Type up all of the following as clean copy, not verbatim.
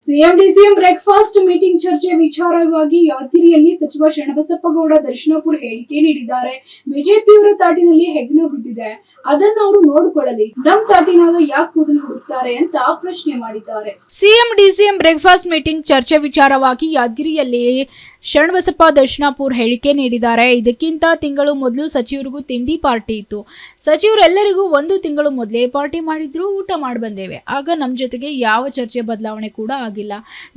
CM DCM breakfast meeting ಚರ್ಚೆ ವಿಚಾರವಾಗಿ ಯಾದಗಿರಿಯಲ್ಲಿ ಸಚಿವ ಶರಣಬಸಪ್ಪಗೌಡ ದರ್ಶನಾಪುರ್ ಹೇಳಿಕೆ ನೀಡಿದ್ದಾರೆ. ಬಿಜೆಪಿಯವರ ತಾಟಿನಲ್ಲಿ ಹೆಗ್ಣ ಬಿದ್ದಿದೆ, ಅದನ್ನ ಅವರು ನೋಡಿಕೊಳ್ಳಲಿ. ನಮ್ ತಾಟಿನಾಗ ಯಾಕೆ ಕೂದಲು ಹುಡುಕ್ತಾರೆ ಅಂತ ಪ್ರಶ್ನೆ ಮಾಡಿದ್ದಾರೆ. ಸಿಎಂ ಡಿಸಿಎಂ ಬ್ರೇಕ್ಫಾಸ್ಟ್ ಮೀಟಿಂಗ್ ಚರ್ಚೆ ವಿಚಾರವಾಗಿ ಯಾದಗಿರಿಯಲ್ಲಿ ಶರಣಬಸಪ್ಪ ದರ್ಶನಾಪುರ್ ಹೇಳಿಕೆ ನೀಡಿದ್ದಾರೆ. ಇದಕ್ಕಿಂತ ತಿಂಗಳು ಮೊದಲು ಸಚಿವರಿಗೂ ತಿಂಡಿ ಪಾರ್ಟಿ ಇತ್ತು. ಸಚಿವರೆಲ್ಲರಿಗೂ 1 ತಿಂಗಳು ಮೊದಲೇ ಪಾರ್ಟಿ ಮಾಡಿದ್ರು, ಊಟ ಮಾಡಿ ಬಂದೇವೆ. ಆಗ ನಮ್ಮ ಜೊತೆಗೆ ಯಾವ ಚರ್ಚೆ ಬದಲಾವಣೆ ಕೂಡ ಆಗಿಲ್ಲ.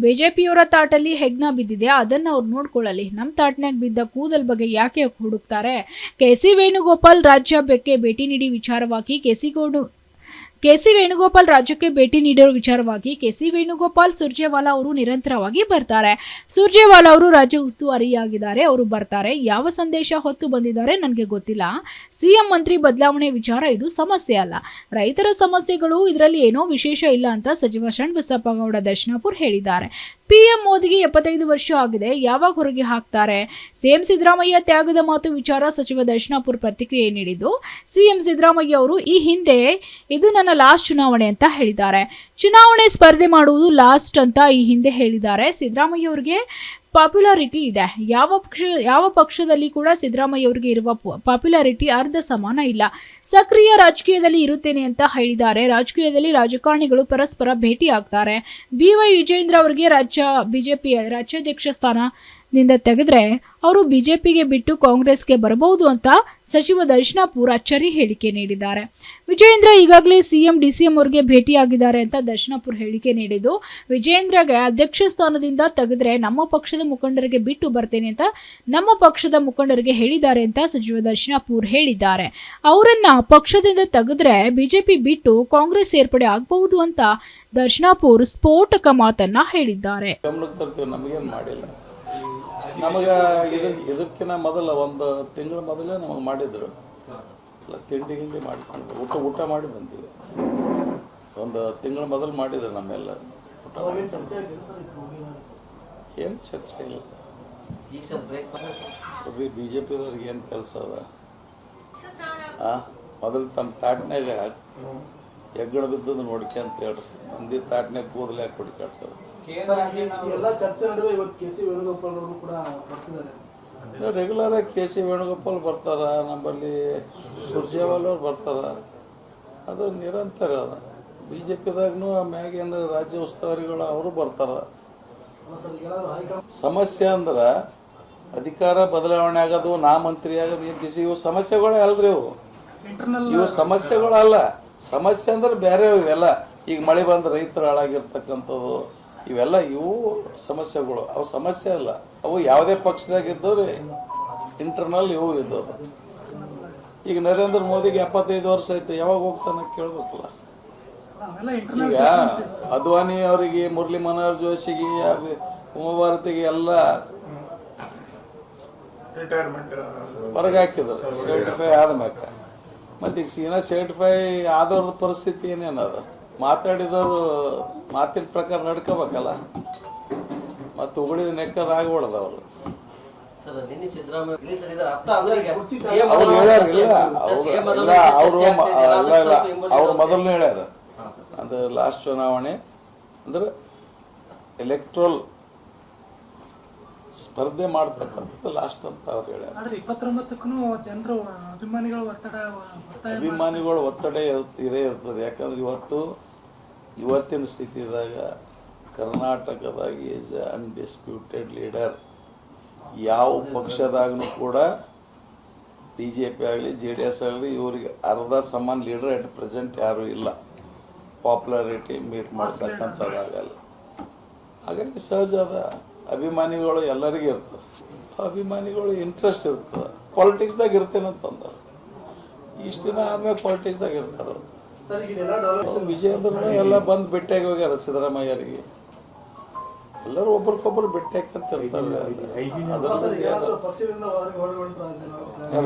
ಬಿಜೆಪಿಯವರ ತಾಟಲ್ಲಿ ಹೆಗ್ನ ಬಿದ್ದಿದೆ, ಅದನ್ನ ಅವ್ರು ನೋಡ್ಕೊಳ್ಳಲಿ. ನಮ್ಮ ತಾಟ್ನ್ಯಾಗ ಬಿದ್ದ ಕೂದಲ್ ಬಗ್ಗೆ ಯಾಕೆ ಹುಡುಕ್ತಾರೆ? ಕೆ.ಸಿ. ವೇಣುಗೋಪಾಲ್ ರಾಜ್ಯಕ್ಕೆ ಭೇಟಿ ನೀಡಿ ವಿಚಾರವಾಗಿ ಕೆ.ಸಿ. ವೇಣುಗೋಪಾಲ್ ರಾಜ್ಯಕ್ಕೆ ಭೇಟಿ ನೀಡಿರೋ ವಿಚಾರವಾಗಿ ಕೆ.ಸಿ. ವೇಣುಗೋಪಾಲ್ ಸುರ್ಜೇವಾಲಾ ಅವರು ನಿರಂತರವಾಗಿ ಬರ್ತಾರೆ. ಸುರ್ಜೇವಾಲಾ ಅವರು ರಾಜ್ಯ ಉಸ್ತುವಾರಿಯಾಗಿದ್ದಾರೆ, ಅವರು ಬರ್ತಾರೆ. ಯಾವ ಸಂದೇಶ ಹೊತ್ತು ಬಂದಿದ್ದಾರೆ ನನಗೆ ಗೊತ್ತಿಲ್ಲ. ಸಿಎಂ ಮಂತ್ರಿ ಬದಲಾವಣೆ ವಿಚಾರ ಇದು ಸಮಸ್ಯೆ ಅಲ್ಲ, ರೈತರ ಸಮಸ್ಯೆಗಳು, ಇದರಲ್ಲಿ ಏನೋ ವಿಶೇಷ ಇಲ್ಲ ಅಂತ ಸಚಿವ ಶರಣಬಸಪ್ಪಗೌಡ ದರ್ಶನಾಪುರ್ ಹೇಳಿದ್ದಾರೆ. ಪಿಎಂ ಮೋದಿಗೆ 75 ವರ್ಷ ಆಗಿದೆ, ಯಾವಾಗ ಹೊರಗೆ ಹಾಕ್ತಾರೆ? ಸಿಎಂ ಸಿದ್ದರಾಮಯ್ಯ ತ್ಯಾಗದ ಮಾತು ವಿಚಾರ ಸಚಿವ ದರ್ಶನಾಪುರ್ ಪ್ರತಿಕ್ರಿಯೆ ನೀಡಿದ್ದು, ಸಿಎಂ ಸಿದ್ದರಾಮಯ್ಯ ಅವರು ಈ ಹಿಂದೆ ಇದು ನನ್ನ ಲಾಸ್ಟ್ ಚುನಾವಣೆ ಅಂತ ಹೇಳಿದ್ದಾರೆ. ಚುನಾವಣೆ ಸ್ಪರ್ಧೆ ಮಾಡುವುದು ಲಾಸ್ಟ್ ಅಂತ ಈ ಹಿಂದೆ ಹೇಳಿದ್ದಾರೆ. ಸಿದ್ದರಾಮಯ್ಯ ಅವರಿಗೆ ಪಾಪ್ಯುಲಾರಿಟಿ ಇದೆ. ಯಾವ ಪಕ್ಷದಲ್ಲಿ ಕೂಡ ಸಿದ್ದರಾಮಯ್ಯ ಅವರಿಗೆ ಇರುವ ಪಾಪ್ಯುಲಾರಿಟಿ ಅರ್ಧ ಸಮಾನ ಇಲ್ಲ. ಸಕ್ರಿಯ ರಾಜಕೀಯದಲ್ಲಿ ಇರುತ್ತೇನೆ ಅಂತ ಹೇಳಿದ್ದಾರೆ. ರಾಜಕೀಯದಲ್ಲಿ ರಾಜಕಾರಣಿಗಳು ಪರಸ್ಪರ ಭೇಟಿ ಆಗ್ತಾರೆ. ಬಿ.ವೈ. ವಿಜಯೇಂದ್ರ ಅವರಿಗೆ ಬಿಜೆಪಿ ರಾಜ್ಯಾಧ್ಯಕ್ಷ ಸ್ಥಾನದಿಂದ ತೆಗೆದ್ರೆ ಅವರು ಬಿಜೆಪಿಗೆ ಬಿಟ್ಟು ಕಾಂಗ್ರೆಸ್ಗೆ ಬರಬಹುದು ಅಂತ ಸಚಿವ ದರ್ಶನಾಪುರ್ ಅಚ್ಚರಿ ಹೇಳಿಕೆ ನೀಡಿದ್ದಾರೆ. ವಿಜಯೇಂದ್ರ ಈಗಾಗಲೇ ಸಿಎಂ ಡಿಸಿಎಂ ಅವರಿಗೆ ಭೇಟಿಯಾಗಿದ್ದಾರೆ ಅಂತ ದರ್ಶನಾಪುರ್ ಹೇಳಿಕೆ ನೀಡಿದ್ದು, ವಿಜಯೇಂದ್ರಗೆ ಅಧ್ಯಕ್ಷ ಸ್ಥಾನದಿಂದ ತೆಗೆದ್ರೆ ನಮ್ಮ ಪಕ್ಷದ ಮುಖಂಡರಿಗೆ ಬಿಟ್ಟು ಬರ್ತೇನೆ ಅಂತ ನಮ್ಮ ಪಕ್ಷದ ಮುಖಂಡರಿಗೆ ಹೇಳಿದ್ದಾರೆ ಅಂತ ಸಚಿವ ದರ್ಶನಾಪುರ್ ಹೇಳಿದ್ದಾರೆ. ಅವರನ್ನ ಪಕ್ಷದಿಂದ ತೆಗೆದ್ರೆ ಬಿಜೆಪಿ ಬಿಟ್ಟು ಕಾಂಗ್ರೆಸ್ ಸೇರ್ಪಡೆ ಆಗಬಹುದು ಅಂತ ದರ್ಶನಾಪುರ್ ಸ್ಫೋಟಕ ಮಾತನ್ನ ಹೇಳಿದ್ದಾರೆ. ನಮಗೆ ಇದಕ್ಕಿಂತ ಮೊದಲ 1 ತಿಂಗಳ ಮೊದಲೇ ನಮಗೆ ಮಾಡಿದ್ರು, ತಿಂಡಿ ಮಾಡ್ಕೊಂಡು ಊಟ ಮಾಡಿ ಬಂದೀವಿ. 1 ತಿಂಗಳ ಮೊದಲು ಮಾಡಿದ್ರು ನಮ್ಮೆಲ್ಲ. ಏನು ಚರ್ಚೆ ಇಲ್ಲ. ಬಿ ಜೆ ಪಿದವ್ರಿಗೆ ಏನು ಕೆಲಸ ಅದ? ಮೊದಲು ತಮ್ಮ ತಾಟ್ನಾಗ ಹೆಗ್ಗಣ ಬಿದ್ದದ್ದು ನೋಡ್ಕೆ ಅಂತ ಹೇಳ್ರಿ. ಮಂದಿ ತಾಟ್ನಾಗ ಕೂದಲು ಯಾಕೆ ಹುಡುಕಾಡ್ತಾರೆ? ರೆಗ್ಯುಲರ್ ಆಗಿ ಕೆ.ಸಿ. ವೇಣುಗೋಪಾಲ್ ಬರ್ತಾರ, ನಮ್ಮಲ್ಲಿ ಸುರ್ಜೇವಾಲಾ ಅವ್ರು ಬರ್ತಾರ. ಅದು ನಿರಂತರ ಅದ. ಬಿಜೆಪಿದಾಗೂ ಮ್ಯಾಗಿನ ರಾಜ್ಯ ಉಸ್ತುವಾರಿಗಳು ಅವರು ಬರ್ತಾರ. ಸಮಸ್ಯೆ ಅಂದ್ರೆ ಅಧಿಕಾರ ಬದಲಾವಣೆ ಆಗೋದು, ನಾ ಮಂತ್ರಿ ಆಗೋದು, ಇವು ಸಮಸ್ಯೆಗಳೇ ಅಲ್ರಿ. ಇವು ಸಮಸ್ಯೆಗಳಲ್ಲ. ಸಮಸ್ಯೆ ಅಂದ್ರೆ ಬೇರೆ ಇವೆಲ್ಲ. ಈಗ ಮಳೆ ಬಂದು ರೈತರು ಹಾಳಾಗಿರ್ತಕ್ಕಂಥದ್ದು ಇವೆಲ್ಲ ಇವು ಸಮಸ್ಯೆಗಳು. ಅವು ಸಮಸ್ಯೆ ಅಲ್ಲ. ಅವು ಯಾವುದೇ ಪಕ್ಷದಾಗ ಇದ್ದವ್ರಿ ಇಂಟರ್ನಲ್ ಇವು ಇದ್ದವು. ಈಗ ನರೇಂದ್ರ ಮೋದಿಗೆ 75 ವರ್ಷ ಆಯ್ತು, ಯಾವಾಗ ಹೋಗ್ತಾನೆ ಕೇಳ್ಬೇಕಲ್ಲ. ಈಗ ಅದ್ವಾನಿ ಅವರಿಗೆ, ಮುರಳಿ ಮನೋಹರ್ ಜೋಶಿಗೆ, ಉಮಾಭಾರತಿಗೆ ಎಲ್ಲ ಹೊರಗೆ ಹಾಕಿದ್ರು 75 ಆದ್ಮ್ಯಾಕ. ಮತ್ತೆ ಈಗ ಸೀನಾ 75 ಆದವ್ರದ್ದು ಪರಿಸ್ಥಿತಿ ಏನೇನದ? ಮಾತಾಡಿದವರು ಮಾತಿನ ಪ್ರಕಾರ ನಡ್ಕೋಬೇಕಲ್ಲ. ಮತ್ತೆ ಉಗುಳಿದ ನೆಕ್ಕದ ಆಗ್ಬಾರ್ದು. ಅವರು ಅವ್ರು ಮೊದಲನೇ ಹೇಳ್ಯಾರ, ಅದು ಲಾಸ್ಟ್ ಚುನಾವಣೆ ಅಂದ್ರೆ ಎಲೆಕ್ಟ್ರಲ್ ಸ್ಪರ್ಧೆ ಮಾಡ್ತಕ್ಕಂಥದ್ದು ಲಾಸ್ಟ್ ಅಂತ ಅವ್ರು ಹೇಳ್ಯಾರ. ಅಭಿಮಾನಿಗಳು ಒತ್ತಡ ಇರೇ ಇರ್ತದೆ. ಯಾಕಂದ್ರೆ ಇವತ್ತಿನ ಸ್ಥಿತಿದಾಗ ಕರ್ನಾಟಕದಾಗ ಈಸ್ ಅನ್ಡಿಸ್ಪ್ಯೂಟೆಡ್ ಲೀಡರ್. ಯಾವ ಪಕ್ಷದಾಗೂ ಕೂಡ BJP ಆಗಲಿ JDS ಆಗಲಿ ಇವ್ರಿಗೆ ಅರ್ಧ ಸಮಾನ ಲೀಡರ್ ಅಟ್ ಪ್ರೆಸೆಂಟ್ ಯಾರೂ ಇಲ್ಲ. ಪಾಪ್ಯುಲಾರಿಟಿ ಮೀಟ್ ಮಾಡ್ತಕ್ಕಂಥದ್ದಾಗಲ್ಲ. ಹಾಗಾಗಿ ಸಹಜ ಅದ. ಅಭಿಮಾನಿಗಳು ಎಲ್ಲರಿಗೂ ಇರ್ತದೆ. ಅಭಿಮಾನಿಗಳು ಇಂಟ್ರೆಸ್ಟ್ ಇರ್ತದೆ. ಪಾಲಿಟಿಕ್ಸ್ದಾಗ ಇರ್ತೇನಂತಂದ್ರೆ ಇಷ್ಟು ದಿನ ಆದ್ಮೇಲೆ ಪಾಲಿಟಿಕ್ಸ್ದಾಗ ಇರ್ತಾರೆ. ವಿಜಯೇಂದ್ರನು ಎಲ್ಲ ಬಂದು ಭೇಟಿಯಾಗಿ ಹೋಗ್ಯಾರ ಸಿದ್ದರಾಮಯ್ಯರಿಗೆ. ಎಲ್ಲರೂ ಒಬ್ರಿಗೊಬ್ಬರು ಭೇಟಿಯಾಕಂತ ಇರ್ತಾರೆ. ಯಾರು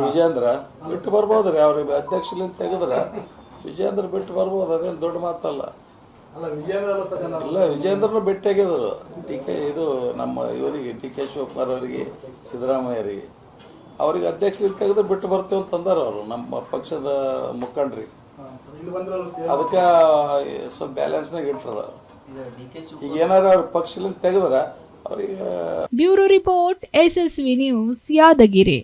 ವಿಜಯೇಂದ್ರ ಬಿಟ್ಟು ಬರ್ಬೋದ್ರಿ. ಅವ್ರಿಗೆ ಅಧ್ಯಕ್ಷಲಿಂದ ತೆಗೆದ್ರೆ ವಿಜಯೇಂದ್ರ ಬಿಟ್ಟು ಬರ್ಬೋದು. ಅದೇನು ದೊಡ್ಡ ಮಾತಲ್ಲ. ಇಲ್ಲ, ವಿಜಯೇಂದ್ರನು ಭೇಟಿಯಾಗಿದ್ರು. ಇದು ನಮ್ಮ ಇವರಿಗೆ DK ಶಿವಕುಮಾರ್ ಅವರಿಗೆ, ಸಿದ್ದರಾಮಯ್ಯರಿಗೆ. ಅವ್ರಿಗೆ ಅಧ್ಯಕ್ಷಲಿಂದ ತೆಗೆದು ಬಿಟ್ಟು ಬರ್ತೀವಿ ಅಂತಂದಾರ ಅವರು, ನಮ್ಮ ಪಕ್ಷದ ಮುಖಂಡ್ರಿಗೆ. ಅದಕ್ಕೆ ಸ್ವಲ್ಪ ಬ್ಯಾಲೆನ್ಸ್ನಾಗ ಇಟ್ಟರ. ಈಗ ಏನಾರ ಅವ್ರ ಪಕ್ಷದಿಂದ ತೆಗೆದ್ರ ಅವ್ರಿಗೆ bureau report SSV news Yadgir.